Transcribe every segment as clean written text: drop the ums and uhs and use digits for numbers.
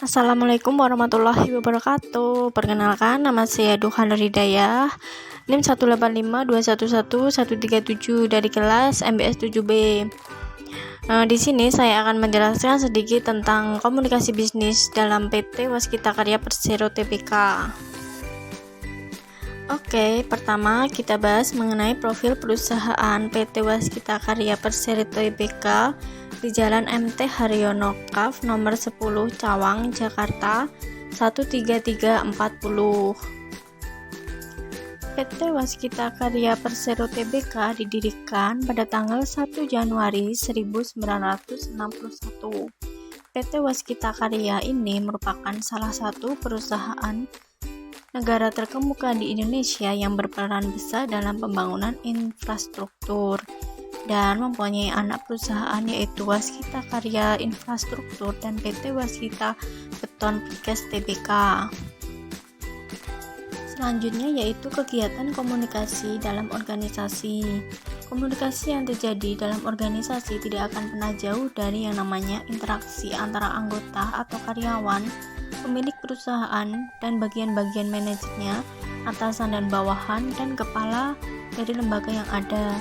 Assalamualaikum warahmatullahi wabarakatuh. Perkenalkan, nama saya Duhan Hidayah, NIM 185211137 dari kelas MBS 7B. Di sini saya akan menjelaskan sedikit tentang komunikasi bisnis dalam PT Waskita Karya Persero Tbk. Oke, pertama kita bahas mengenai profil perusahaan PT Waskita Karya Persero Tbk di Jalan MT Haryono Kaf nomor 10 Cawang, Jakarta 13340. PT Waskita Karya Persero Tbk didirikan pada tanggal 1 Januari 1961. PT Waskita Karya ini merupakan salah satu perusahaan negara terkemuka di Indonesia yang berperan besar dalam pembangunan infrastruktur dan mempunyai anak perusahaan yaitu Waskita Karya Infrastruktur dan PT Waskita Beton Precast Tbk. Selanjutnya yaitu kegiatan komunikasi dalam organisasi. Komunikasi yang terjadi dalam organisasi tidak akan pernah jauh dari yang namanya interaksi antara anggota atau karyawan, pemilik perusahaan, dan bagian-bagian manajernya, atasan dan bawahan, dan kepala dari lembaga yang ada.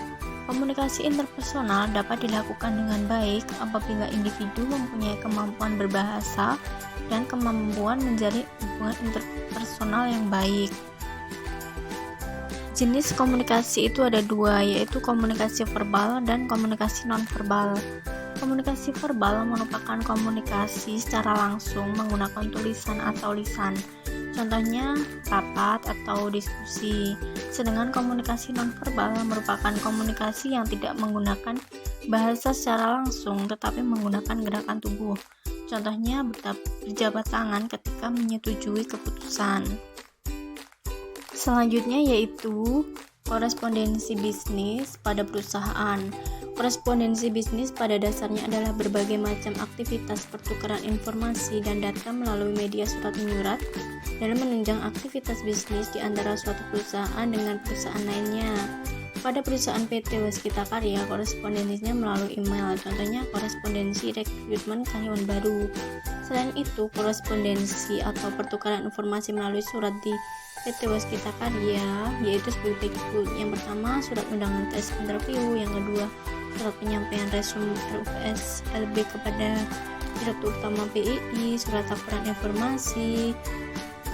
Komunikasi interpersonal dapat dilakukan dengan baik apabila individu mempunyai kemampuan berbahasa dan kemampuan menjalin hubungan interpersonal yang baik. Jenis komunikasi itu ada dua, yaitu komunikasi verbal dan komunikasi nonverbal. Komunikasi verbal merupakan komunikasi secara langsung menggunakan tulisan atau lisan, contohnya rapat atau diskusi. Sedangkan komunikasi nonverbal merupakan komunikasi yang tidak menggunakan bahasa secara langsung tetapi menggunakan gerakan tubuh, contohnya berjabat tangan ketika menyetujui keputusan. Selanjutnya yaitu korespondensi bisnis pada perusahaan. Korespondensi bisnis pada dasarnya adalah berbagai macam aktivitas pertukaran informasi dan data melalui media surat menyurat dalam menunjang aktivitas bisnis di antara suatu perusahaan dengan perusahaan lainnya. Pada perusahaan PT Waskita Karya, korespondensinya melalui email, contohnya korespondensi rekrutmen karyawan baru. Selain itu, korespondensi atau pertukaran informasi melalui surat di PT Waskita Karya yaitu sebagai berikut. Yang pertama, surat undangan tes interview. Yang kedua, surat penyampaian resume RUPS LB kepada Direktur Utama BI, surat laporan informasi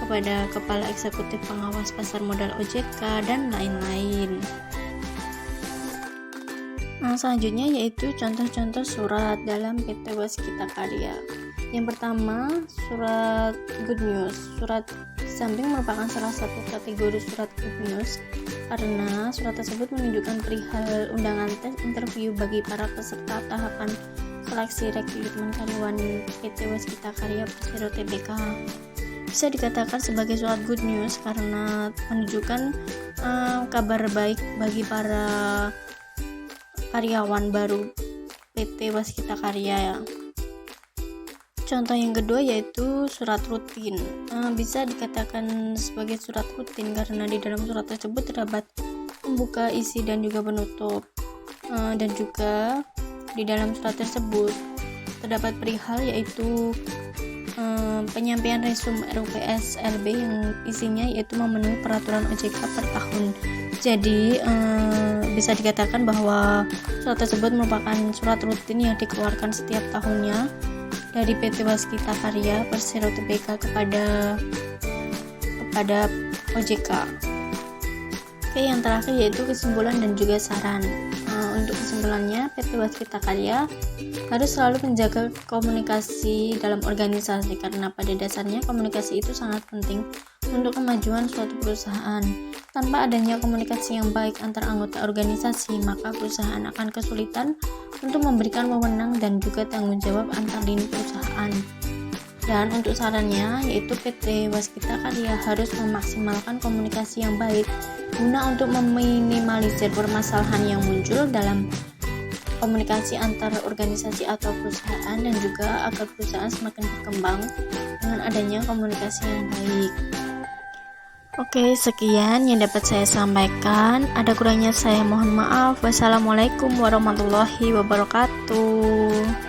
kepada Kepala Eksekutif Pengawas Pasar Modal OJK, dan lain-lain. Selanjutnya yaitu contoh-contoh surat dalam PT Waskita Karya. Yang pertama, surat good news. Surat samping merupakan salah satu kategori surat good news karena surat tersebut menunjukkan perihal undangan tes interview bagi para peserta tahapan seleksi rekrutmen karyawan PT Waskita Karya Persero Tbk. Bisa dikatakan sebagai surat good news karena menunjukkan kabar baik bagi para karyawan baru PT Waskita Karya. Contoh yang kedua yaitu surat rutin. Bisa dikatakan sebagai surat rutin karena di dalam surat tersebut terdapat pembuka, isi, dan juga penutup. Dan juga di dalam surat tersebut terdapat perihal yaitu penyampaian resume RUPS LB yang isinya yaitu memenuhi peraturan OJK per tahun. Jadi bisa dikatakan bahwa surat tersebut merupakan surat rutin yang dikeluarkan setiap tahunnya dari PT Waskita Karya Persero Tbk kepada OJK. Oke, yang terakhir yaitu kesimpulan dan juga saran. Untuk kesimpulannya, PT Waskita Karya harus selalu menjaga komunikasi dalam organisasi karena pada dasarnya komunikasi itu sangat penting untuk kemajuan suatu perusahaan. Tanpa adanya komunikasi yang baik antar anggota organisasi, maka perusahaan akan kesulitan untuk memberikan wewenang dan juga tanggung jawab antar lini perusahaan. Dan untuk sarannya yaitu PT Waskita Karya harus memaksimalkan komunikasi yang baik guna untuk meminimalisir permasalahan yang muncul dalam komunikasi antar organisasi atau perusahaan dan juga agar perusahaan semakin berkembang dengan adanya komunikasi yang baik. Oke, sekian yang dapat saya sampaikan. Ada kurangnya saya mohon maaf. Wassalamualaikum warahmatullahi wabarakatuh.